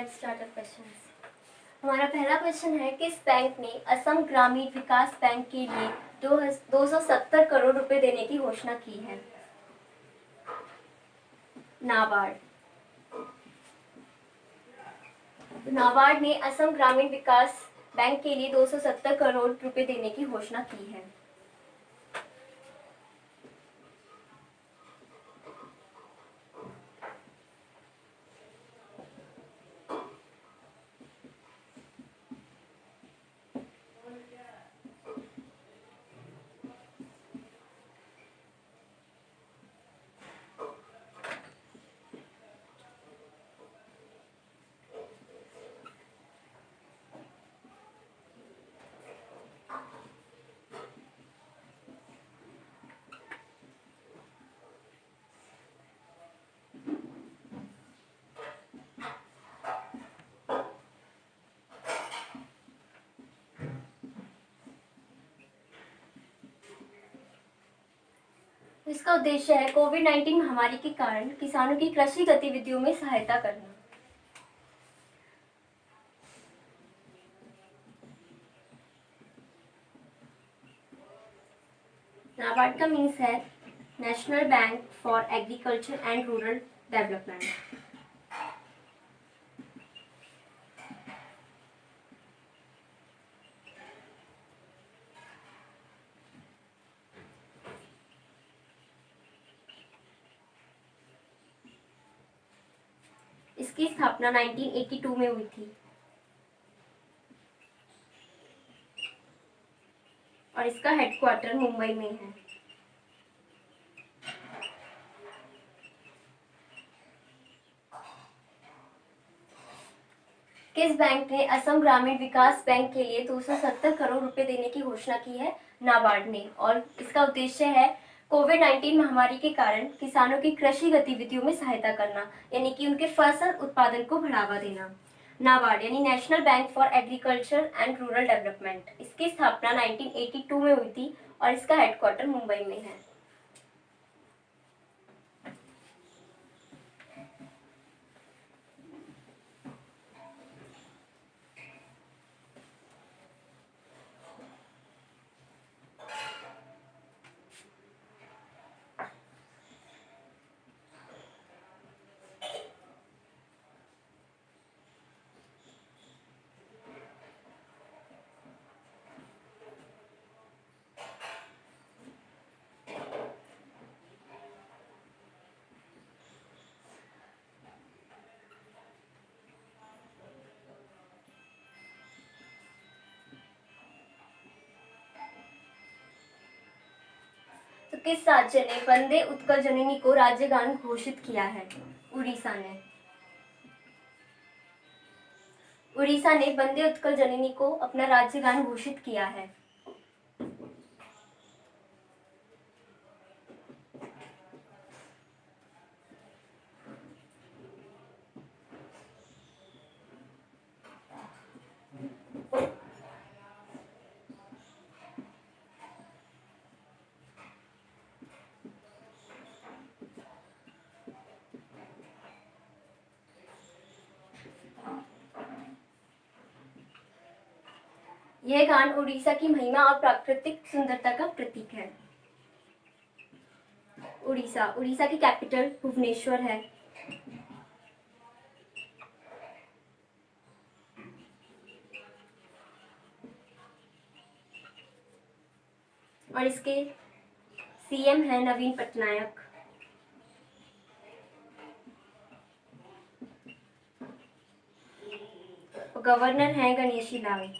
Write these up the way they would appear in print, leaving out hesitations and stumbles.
Let's start our questions. हमारा पहला question है, किस बैंक ने असम ग्रामीण विकास बैंक के लिए 270 करोड़ रुपए देने की घोषणा की है? नाबार्ड। नाबार्ड ने असम ग्रामीण विकास बैंक के लिए 270 करोड़ रुपए देने की घोषणा की है। इसका उद्देश्य है कोविड-19 महामारी के कारण किसानों की कृषि गतिविधियों में सहायता करना। नाबार्ड का मीन्स है national bank for agriculture and rural development. इसकी स्थापना 1982 में हुई थी और इसका हेडक्वार्टर मुंबई में है। किस बैंक ने असम ग्रामीण विकास बैंक के लिए 270 करोड़ रुपए देने की घोषणा की है? नाबार्ड ने। और इसका उद्देश्य है कोविड-19 महामारी के कारण किसानों की कृषि गतिविधियों में सहायता करना, यानी कि उनके फसल उत्पादन को बढ़ावा देना। नाबार्ड यानी national bank for agriculture and rural development, इसकी स्थापना 1982 में हुई थी और इसका हेडक्वार्टर मुंबई में है। तो किस राज्य ने वंदे उत्कल जननी को राज्य गान घोषित किया है? उड़ीसा ने। उड़ीसा ने वंदे उत्कल जननी को अपना राज्य गान घोषित किया है। यह गान उड़ीसा की महिमा और प्राकृतिक सुंदरता का प्रतीक है। उड़ीसा की कैपिटल भुवनेश्वर है। और इसके सीएम है नवीन पटनायक। गवर्नर है गणेशी लाल।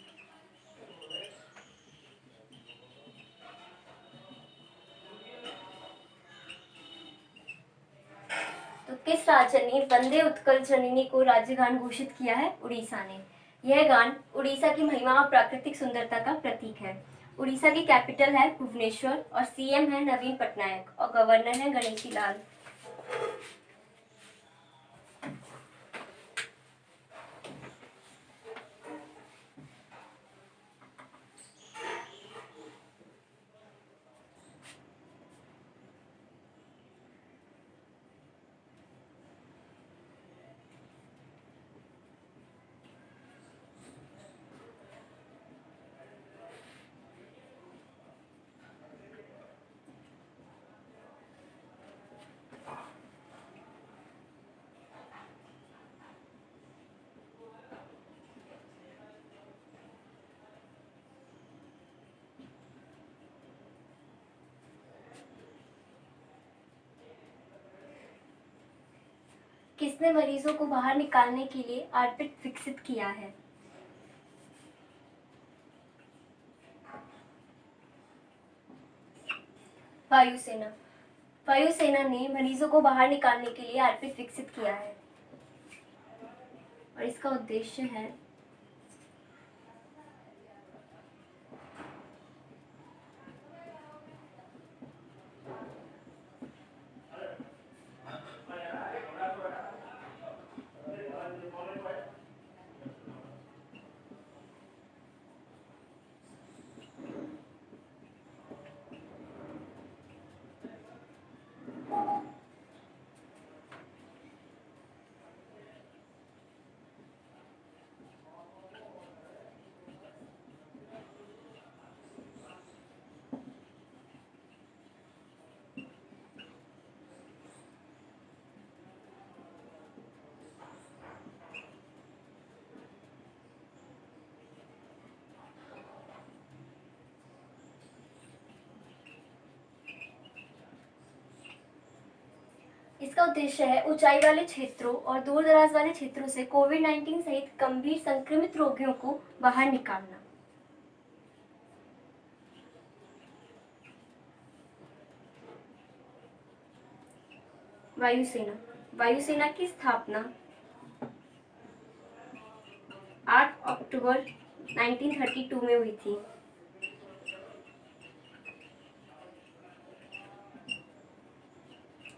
तो किस राज्य ने वंदे उत्कल जननी को राज्य गान घोषित किया है? उड़ीसा ने। यह गान उड़ीसा की महिमा और प्राकृतिक सुंदरता का प्रतीक है। उड़ीसा की कैपिटल है भुवनेश्वर और सीएम है नवीन पटनायक और गवर्नर है गणेशी लाल। किसने मरीजों को बाहर निकालने के लिए आरपीट विकसित किया है? वायुसेना। वायुसेना ने मरीजों को बाहर निकालने के लिए आरपीट विकसित किया है और इसका उद्देश्य है इसका उद्देश्य है ऊंचाई वाले क्षेत्रों और दूर दराज वाले क्षेत्रों से कोविड-19 सहित गंभीर संक्रमित रोगियों को बाहर निकालना। वायुसेना। वायुसेना की स्थापना 8 अक्टूबर 1932 में हुई थी।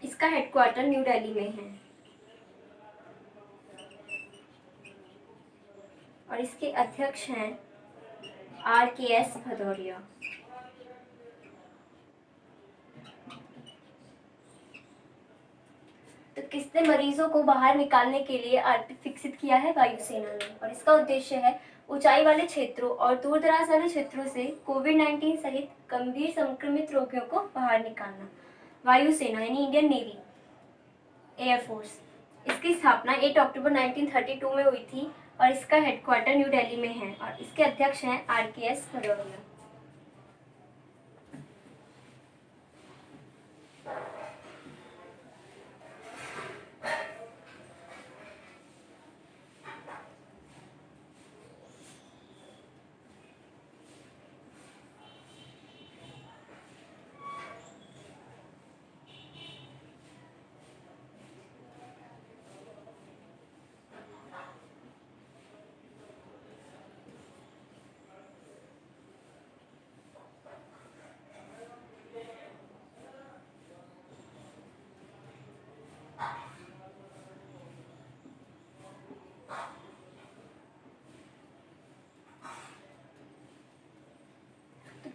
इसका हेडक्वार्टर न्यू दिल्ली में है और इसके अध्यक्ष हैं RKS भदौरिया। तो किसने मरीजों को बाहर निकालने के लिए आरपीट विकसित किया है? वायुसेना ने। और इसका उद्देश्य है ऊंचाई वाले क्षेत्रों और दूर दराज वाले क्षेत्रों से कोविड-19 सहित गंभीर संक्रमित रोगियों को बाहर निकालना। वायुसेना यानी इंडियन नेवी एयरफोर्स। इसकी स्थापना 8 अक्टूबर 1932 में हुई थी और इसका हेडक्वार्टर न्यू दिल्ली में है और इसके अध्यक्ष हैं RKS भदौरिया।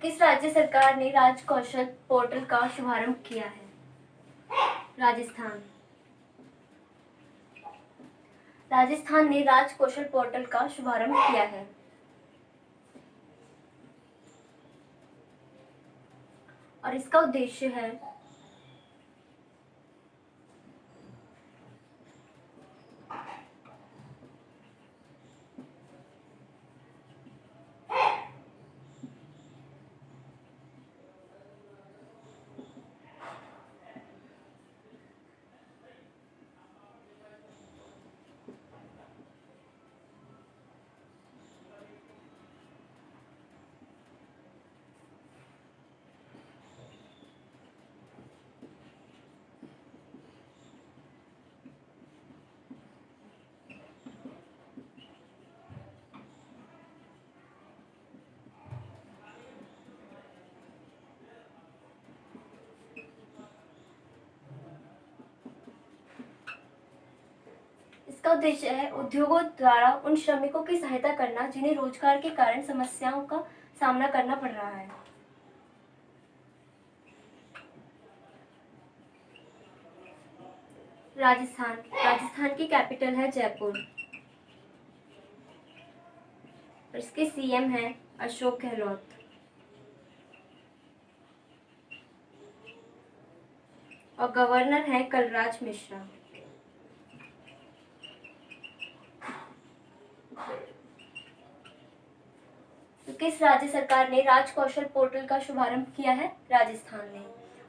किस राज्य सरकार ने राज कौशल पोर्टल का शुभारंभ किया है? राजस्थान। राजस्थान ने राज कौशल पोर्टल का शुभारंभ किया है और इसका उद्देश्य है इसका उद्देश्य है उद्योगों द्वारा उन श्रमिकों की सहायता करना जिन्हें रोजगार के कारण समस्याओं का सामना करना पड़ रहा है। राजस्थान। राजस्थान की कैपिटल है जयपुर और इसके CM हैं अशोक गहलोत। और गवर्नर है कलराज मिश्रा। तो किस राज्य सरकार ने राज कौशल पोर्टल का शुभारंभ किया है? राजस्थान ने।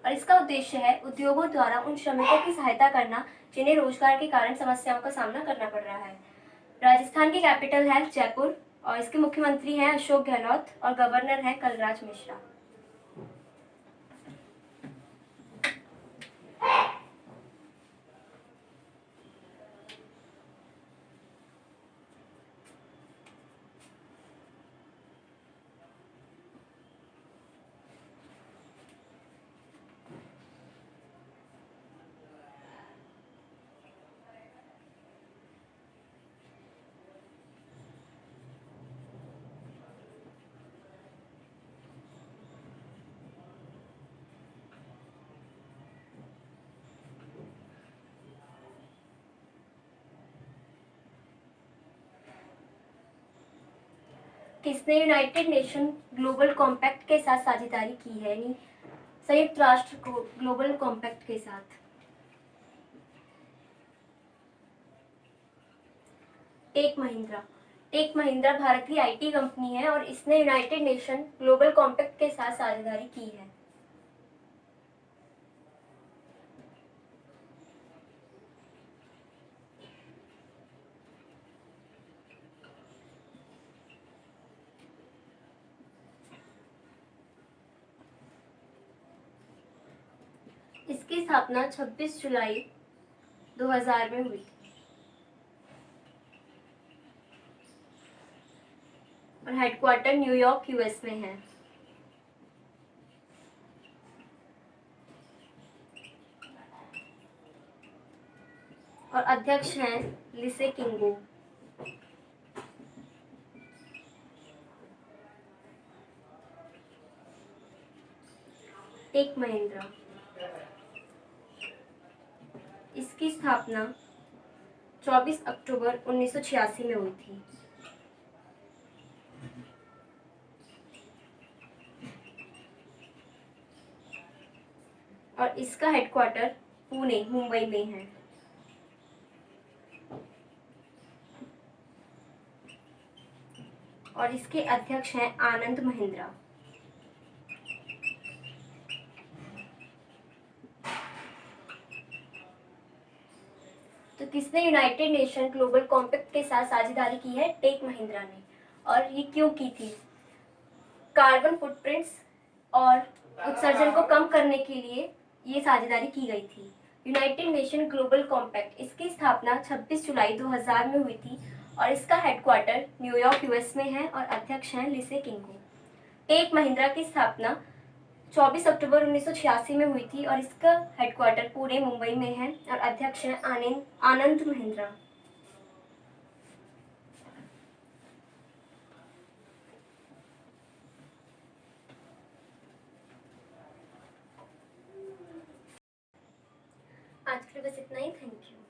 और इसका उद्देश्य है उद्योगों द्वारा उन श्रमिकों की सहायता करना जिन्हें रोजगार के कारण समस्याओं का सामना करना पड़ रहा है। राजस्थान की कैपिटल है जयपुर और इसके मुख्यमंत्री हैं अशोक गहलोत और गवर्नर हैं कलराज मिश्रा। किसने यूनाइटेड नेशन ग्लोबल कॉम्पैक्ट के साथ साझेदारी की है, यानी संयुक्त राष्ट्र को ग्लोबल कॉम्पैक्ट के साथ? टेक महिंद्रा। टेक महिंद्रा भारत की आईटी कंपनी है और इसने यूनाइटेड नेशन ग्लोबल कॉम्पैक्ट के साथ साझेदारी की है। इसकी स्थापना 26 जुलाई 2000 में हुई थी और हेडक्वार्टर न्यूयॉर्क यूएस में है। और अध्यक्ष हैं लिसे किंगो। टेक महिंद्रा, इसकी स्थापना 24 अक्टूबर 1986 में हुई थी। और इसका हेडक्वार्टर पुणे मुंबई में है। और इसके अध्यक्ष हैं आनंद महिंद्रा। तो किसने यूनाइटेड नेशन ग्लोबल कॉम्पैक्ट के साथ साझेदारी की है? टेक महिंद्रा ने। और ये क्यों की थी? कार्बन फुटप्रिंट्स और उत्सर्जन को कम करने के लिए ये साझेदारी की गई थी। यूनाइटेड नेशन ग्लोबल कॉम्पैक्ट, इसकी स्थापना 26 जुलाई 2000 में हुई थी और इसका हेडक्वार्टर न्यूयॉर्क यूएस में है और अध्यक्ष हैं लिसे किंगो। टेक महिंद्रा की स्थापना 24 अक्टूबर 1986 में हुई थी और इसका हेडक्वार्टर पुणे मुंबई में है और अध्यक्ष हैं आनंद महिंद्रा। आज के लिए बस इतना ही। Thank you.